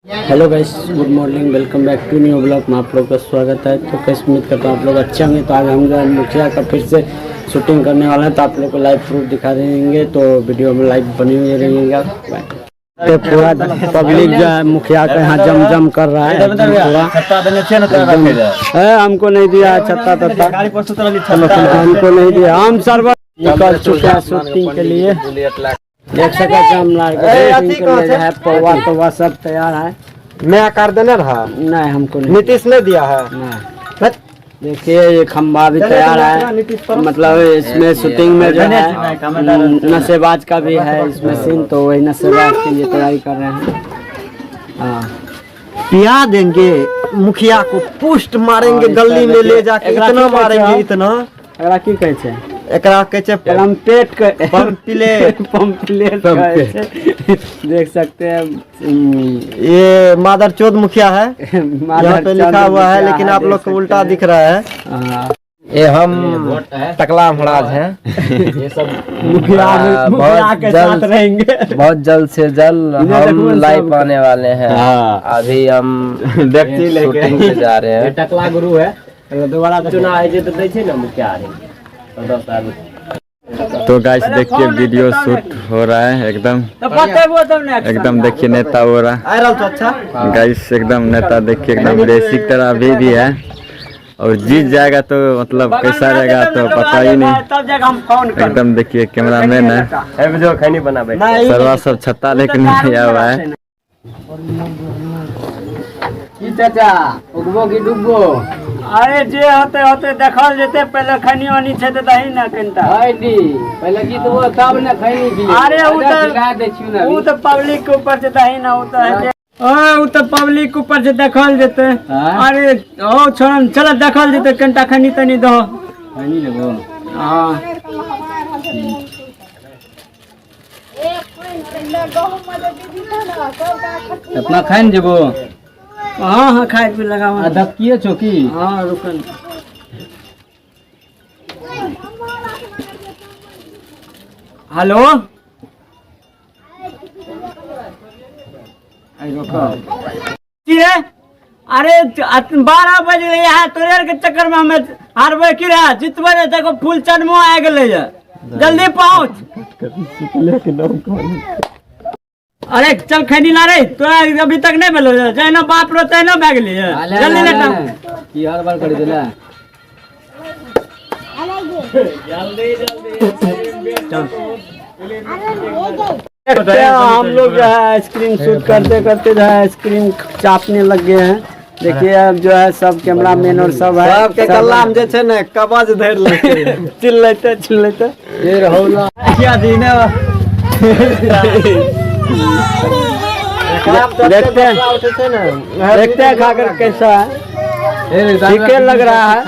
Hello guys, good morning, welcome back to new blog में आप लोग का स्वागत है। तो कैसे उम्मीद करता हूँ आप लोग अच्छे होंगे। तो आज हम जो है मुखिया का फिर से शूटिंग करने वाले हैं, तो आप लोग को लाइव प्रूफ दिखा देंगे। तो वीडियो में लाइव बने हुए रहिएगा। तो पूरा पब्लिक जो है मुखिया का यहाँ जम कर रहा है। हमको नहीं दिया छत्ता तत्ता, हमको नहीं दिया। हम सर्वर निकल चुके हैं शूटिंग के लिए। देख सकते हैं पौवा सब तैयार है। मैं कर देना रहा नहीं, हमको नहीं, नीतीश ने दिया है। नहीं। देखिए ये खंबा भी तैयार है, मतलब इसमें शूटिंग में जो है नशेबाज का भी है इसमें सीन, तो वही नशेबाज के लिए तैयारी कर रहे हैं। हाँ, पिया देंगे मुखिया को, पुष्ट मारेंगे गली में ले जाके, इतना मारेंगे इतना। एकरा की कहै छै? एकरा कहै छै पंपलेट पंपलेट पंपलेट देख सकते हैं। ये मादर चौध मुखिया है, यहाँ पे लिखा हुआ है, लेकिन आप लोग को उल्टा दिख रहा है। ये हम टकला महाराज हैं। ये सब मुखिया के साथ रहेंगे। बहुत जल्द से जल्द हम लाइव आने वाले हैं। अभी हम व्यक्ति शूटिंग पे जा रहे हैं। टकला गुरु है, दोबारा चुनाव है तो दै ना मुखिया तो गाइस देखिए वीडियो शूट हो रहा है, एकदम देखिए नेता हो रहा है गाइस, एकदम नेता देखिए एकदम रेसिक तरह भी है। और जीत जाएगा तो मतलब कैसा रहेगा तो पता ही नहीं। एकदम देखिए कैमरा मैन है, सरवा सब छत्ता लेकर नहीं आया हुआ है। चाचा उगबो की डूबो? अरे जे होते होते देखल जेते, पहले खैनी वानी छै त दही ना कनता हइडी पहले जीतबो तब ना खैनी की। अरे उ त पब्लिक के ऊपर से दही ना होता है। उ त पब्लिक के ऊपर से देखल जेते। अरे ओ छोड़न चल देखल जेते, कनटा खैनी तनी दो, खैनी लेबो। हां अपना खाइन जेबो। हाँ हाँ, खाए पे लगा हुआ धक्किए चौकी। हाँ रुकन, हेलो अरे 12 बजे यहाँ तोरे के चक्कर में हमें हारबे की रहा, जितबे देखो फुल चढ़मो आ गए, जल्दी पहुँच। अरे चल खैनी ला रे, तोरा अभी तक नहीं भेलो है ना, बाप रो तै ना भाग लिए, जल्दी लेटा की हर बार कर देला। हम लोग जो है आइसक्रीम शूट करते करते जो है आइसक्रीम चापने लग गए हैं। देखिए अब जो है सब कैमरा मैन और सब है, सबके गला में जे छै ने कबज धर लेते, चिल्लाते ये रहो ना क्या दिन देखते हैं खाकर कैसा है। ठीक लग रहा है,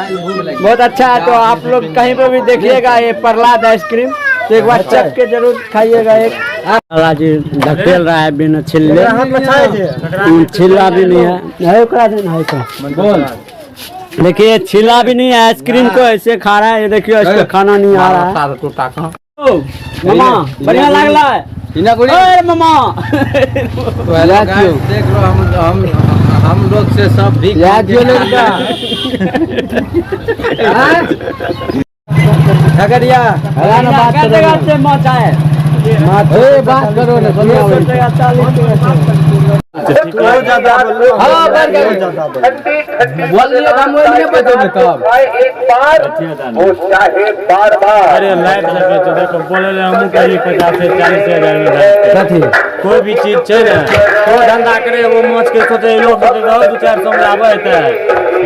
बहुत अच्छा है। तो आप लोग कहीं पर भी देखिएगा ये प्रहलाद आइसक्रीम, तो एक बार चख के जरूर खाइएगा। एक जी ढकेल रहा है बिना छिल्ले, छिल्ला भी नहीं है। देखिए छिला भी नहीं है, आइसक्रीम को ऐसे खा रहा है। ये देखिए इसको खाना नहीं आ रहा है। मामा बढ़िया लग रहा है मामा। देख लो हम लोग से सब भी झगड़िया बात करो ना, कोई भी चीज छै ने, कोई धंधा करे वो मोच के सोचे लोग 2-400 में आवे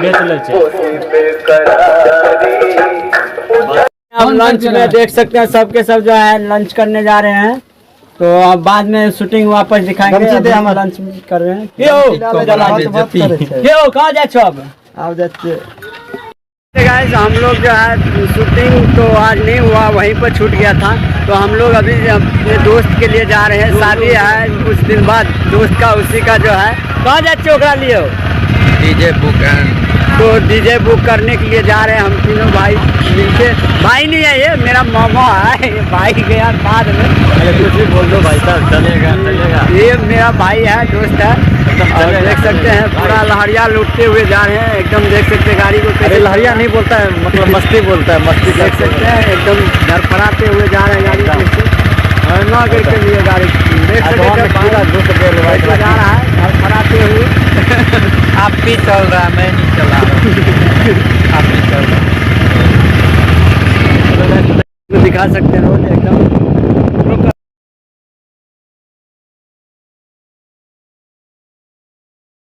बेच ले छै। हम लंच में देख सकते हैं सबके सब जो है लंच करने जा रहे हैं। तो अब बाद में शूटिंग वापस दिखाएंगे। हम लंच कर रहे हैं। कहाँ जा छो अब जाते गाइस, हम लोग जो है शूटिंग तो आज नहीं हुआ, वहीं पर छूट गया था। तो हम लोग अभी अपने दोस्त के लिए जा रहे हैं, शादी है कुछ दिन बाद दोस्त का, उसी का जो है। कहाँ जाते ओकरा लिए डीजे बुक है, तो डीजे बुक करने के लिए जा रहे हैं हम तीनों भाई मिलके। भाई नहीं है ये मेरा मामा है, ये भाई गया बाद में। कुछ भी बोल दो भाई साहब, चलेगा। ये मेरा भाई है, दोस्त है। और देख सकते हैं पूरा लहरिया लूटते हुए जा रहे हैं, एकदम देख सकते हैं गाड़ी को कैसे लहरिया नहीं बोलता है, मतलब मस्ती बोलता है, मस्ती देख सकते हैं, एकदम धड़फड़ाते हुए जा रहे हैं गाड़ी को। और नौ गिर के लिए गाड़ी देख सकते हैं कैसे जा रहा है धड़फड़ाते हुए। आप भी चल रहा है, मैं नहीं चला रहा। आप भी चल रहा तो दिखा सकते हैं रोड एकदम